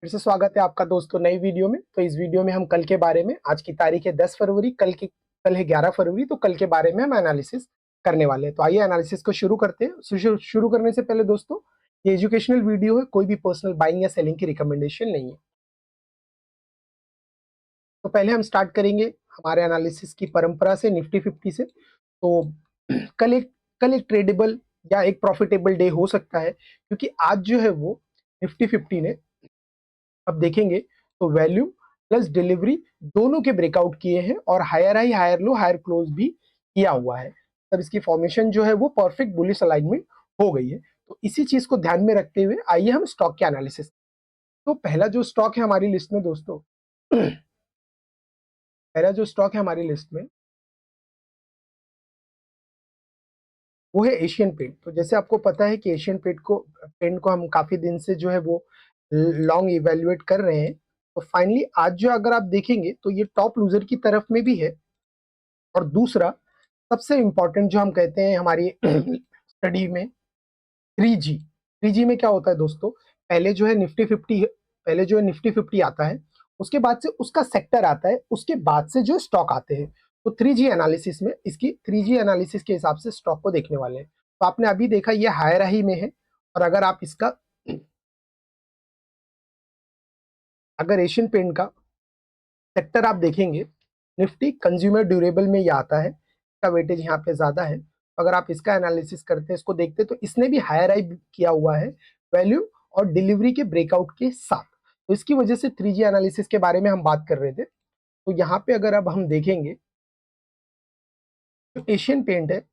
फिर से स्वागत है आपका दोस्तों नई वीडियो में। तो इस वीडियो में हम कल के बारे में, आज की तारीख है 10 फरवरी, कल है 11 फरवरी, तो कल के बारे में हम एनालिसिस करने वाले हैं। तो आइए एनालिसिस को शुरू करते हैं। शुरू करने से पहले दोस्तों, ये एजुकेशनल वीडियो है, कोई भी पर्सनल बाइंग या सेलिंग की रिकमेंडेशन नहीं है। तो पहले हम स्टार्ट करेंगे हमारे एनालिसिस की परंपरा से, निफ्टी 50 से। तो कल एक कल एक ट्रेडेबल या एक प्रॉफिटेबल डे हो सकता है, क्योंकि आज जो है वो निफ्टी 50 ने, अब देखेंगे तो वैल्यू प्लस डिलीवरी दोनों के ब्रेकआउट किए हैं और higher high, higher low, higher close भी किया हुआ है। तब इसकी फॉर्मेशन जो है वो परफेक्ट बुलिश अलाइनमेंट हो गई है। तो इसी चीज को ध्यान में रखते हुए आइए हम स्टॉक के एनालिसिस। तो पहला जो स्टॉक है हमारी लिस्ट में दोस्तों, पहला जो स्टॉक है हमारी लिस्ट में वो है एशियन पेंट। तो जैसे आपको पता है कि एशियन पेंट को हम काफी दिन से जो है वो लॉन्ग इवेल्युएट कर रहे हैं। तो फाइनली आज जो अगर आप देखेंगे तो ये टॉप लूजर की तरफ में भी है। और दूसरा सबसे इंपॉर्टेंट जो हम कहते हैं हमारी स्टडी में, 3G। 3G में क्या होता है दोस्तों, पहले जो है निफ्टी 50 आता है, उसके बाद से उसका सेक्टर आता है, उसके बाद से जो स्टॉक आते हैं। तो 3G एनालिसिस में, इसकी 3G एनालिसिस के हिसाब से स्टॉक को देखने वाले हैं। तो आपने अभी देखा ये हायर हाई में है, और अगर एशियन पेंट का सेक्टर आप देखेंगे, निफ्टी कंज्यूमर ड्यूरेबल में ये आता है, इसका वेटेज यहाँ पे ज्यादा है। अगर आप इसका एनालिसिस करते हैं, इसको देखते हैं, तो इसने भी हायर हाई किया हुआ है वैल्यू और डिलीवरी के ब्रेकआउट के साथ। तो इसकी वजह से 3G एनालिसिस के बारे में हम बात कर रहे थे। तो यहाँ पे अगर अब हम देखेंगे, जो एशियन पेंट है,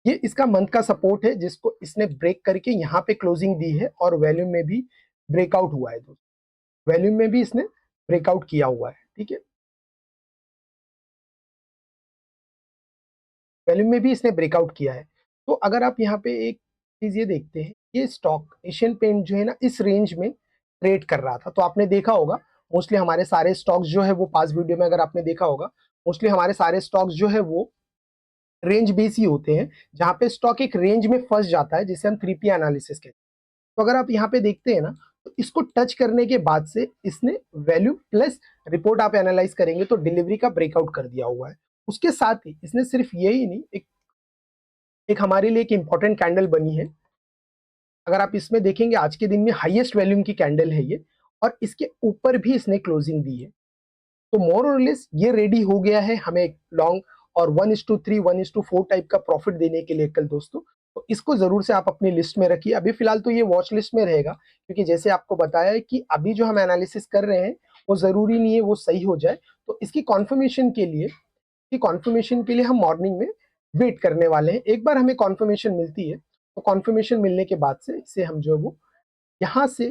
ये इसका मंथ का सपोर्ट है, जिसको इसने ब्रेक करके यहाँ पे क्लोजिंग दी है और वैल्यू में भी ब्रेकआउट हुआ है दोस्तों। वैल्यू में भी इसने ब्रेकआउट किया हुआ है, ठीक है, वैल्यू में भी इसने ब्रेकआउट किया है। तो अगर आप यहाँ पे एक चीज ये देखते हैं, ये स्टॉक एशियन पेंट जो है ना, इस रेंज में ट्रेड कर रहा था। तो आपने देखा होगा मोस्टली हमारे सारे स्टॉक्स जो है वो, पास वीडियो में अगर आपने देखा होगा, मोस्टली हमारे सारे स्टॉक्स जो है वो रेंज बेस ही होते हैं, जहां पे स्टॉक एक रेंज में फंस जाता है, जिसे हम 3P एनालिसिस कहते हैं। तो अगर आप यहाँ पे देखते हैं ना, तो इसको टच करने के बाद से इसने वैल्यू प्लस रिपोर्ट आप एनालाइज करेंगे तो डिलीवरी का ब्रेकआउट कर दिया हुआ है। उसके साथ ही इसने सिर्फ यही नहीं, एक हमारे लिए एक इंपॉर्टेंट कैंडल बनी है। अगर आप इसमें देखेंगे, आज के दिन में हाईएस्ट वॉल्यूम की कैंडल है ये, और इसके ऊपर भी इसने क्लोजिंग दी है। तो मोर और लेस ये रेडी हो गया है हमें लॉन्ग और 1:3, 1:4 टाइप का प्रॉफिट देने के लिए कल दोस्तों। तो इसको जरूर से आप अपनी लिस्ट में रखिए। अभी फिलहाल तो ये वॉच लिस्ट में रहेगा, क्योंकि जैसे आपको बताया है कि अभी जो हम एनालिसिस कर रहे हैं वो जरूरी नहीं है वो सही हो जाए। तो इसकी कॉन्फर्मेशन के लिए हम मॉर्निंग में वेट करने वाले हैं। एक बार हमें कॉन्फर्मेशन मिलती है, तो कॉन्फर्मेशन मिलने के बाद से इसे हम जो है वो यहाँ से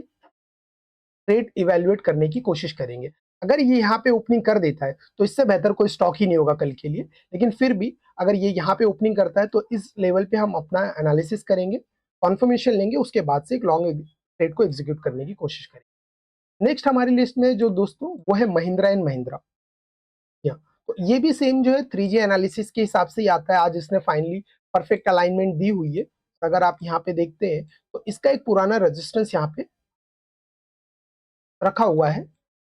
ट्रेड इवेल्युएट करने की कोशिश करेंगे। अगर ये यहाँ पे ओपनिंग कर देता है तो इससे बेहतर कोई स्टॉक ही नहीं होगा कल के लिए, लेकिन फिर भी अगर ये यहाँ पे ओपनिंग करता है तो इस लेवल पे हम अपना एनालिसिस करेंगे, कॉन्फर्मेशन लेंगे, उसके बाद से एक लॉन्ग ट्रेड को एग्जीक्यूट करने की कोशिश करेंगे। नेक्स्ट हमारी लिस्ट में जो दोस्तों वो है महिंद्रा एंड महिंद्रा। तो ये भी सेम जो है 3G एनालिसिस के हिसाब से ही आता है। आज इसने फाइनली परफेक्ट अलाइनमेंट दी हुई है। अगर आप यहाँ पे देखते हैं तो इसका एक पुराना रेजिस्टेंस यहाँ पे रखा हुआ है,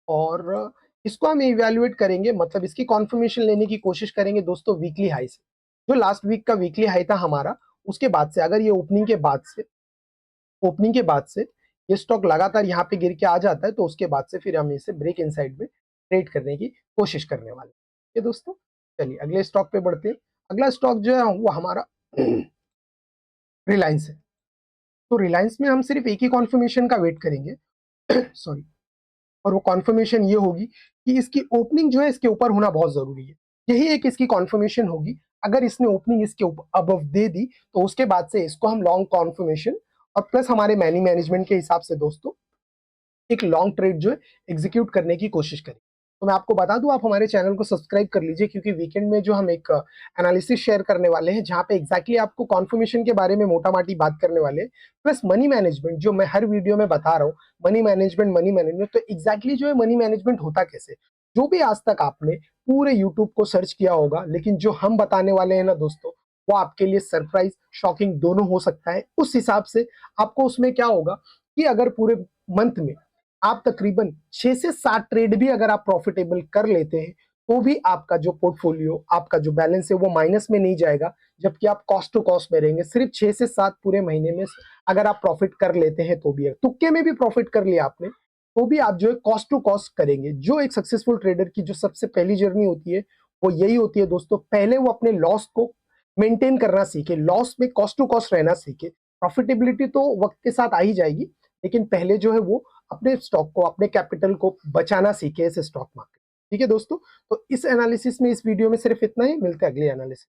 और इसको हम इवैल्यूएट करेंगे, मतलब इसकी कॉन्फर्मेशन लेने की कोशिश करेंगे दोस्तों वीकली हाई से। जो लास्ट वीक का वीकली हाई था हमारा, उसके बाद से अगर ये ओपनिंग के बाद से ये स्टॉक लगातार यहाँ पे गिर के आ जाता है, तो उसके बाद से फिर हम इसे ब्रेक इनसाइड में ट्रेड करने की कोशिश करने वाले हैं। ठीक है दोस्तों, चलिए अगले स्टॉक पे बढ़ते हैं। अगला स्टॉक जो है वो हमारा रिलायंस है। तो रिलायंस में हम सिर्फ एक ही कॉन्फर्मेशन का वेट करेंगे सॉरी, और वो कॉन्फर्मेशन ये होगी कि इसकी ओपनिंग जो है इसके ऊपर होना बहुत जरूरी है। यही एक इसकी कॉन्फर्मेशन होगी। अगर इसने ओपनिंग इसके ऊपर अबव दे दी, तो उसके बाद से इसको हम लॉन्ग कॉन्फर्मेशन और प्लस हमारे मनी मैनेजमेंट के हिसाब से दोस्तों एक लॉन्ग ट्रेड जो है एग्जीक्यूट करने की कोशिश करें। तो मैं आपको बता दूं, आप हमारे चैनल को सब्सक्राइब कर लीजिए, क्योंकि वीकेंड में जो हम एक एनालिसिस शेयर करने वाले हैं, जहां पे एग्जैक्टली आपको कॉन्फर्मेशन के बारे में मोटा माटी बात करने वाले हैं, प्लस मनी मैनेजमेंट जो मैं हर वीडियो में बता रहा हूँ। मनी मैनेजमेंट तो एग्जैक्टली जो है मनी मैनेजमेंट होता कैसे, जो भी आज तक आपने पूरे यूट्यूब को सर्च किया होगा, लेकिन जो हम बताने वाले हैं ना दोस्तों, वो आपके लिए सरप्राइज शॉकिंग दोनों हो सकता है। उस हिसाब से आपको उसमें क्या होगा कि अगर पूरे मंथ में आप तकरीबन 6 से 7 ट्रेड भी अगर आप प्रॉफिटेबल कर लेते हैं, तो भी आपका जो पोर्टफोलियो, आपका जो बैलेंस है वो माइनस में नहीं जाएगा, जबकि आप कॉस्ट टू कॉस्ट में रहेंगे। सिर्फ 6 से 7 पूरे महीने में अगर आप प्रॉफिट कर लेते हैं तो भी है। तुक्के में भी प्रॉफिट कर लिया आपने, तो भी आप जो है कॉस्ट टू कॉस्ट करेंगे। जो एक सक्सेसफुल ट्रेडर की जो सबसे पहली जर्नी होती है, वो यही होती है दोस्तों, पहले वो अपने लॉस को मेंटेन करना सीखे, लॉस में कॉस्ट टू कॉस्ट रहना सीखे। प्रॉफिटेबिलिटी तो वक्त के साथ आ ही जाएगी, लेकिन पहले जो है वो अपने स्टॉक को, अपने कैपिटल को बचाना सीखे इस स्टॉक मार्केट। ठीक है दोस्तों, तो इस एनालिसिस में, इस वीडियो में सिर्फ इतना ही। मिलते हैं अगले एनालिसिस।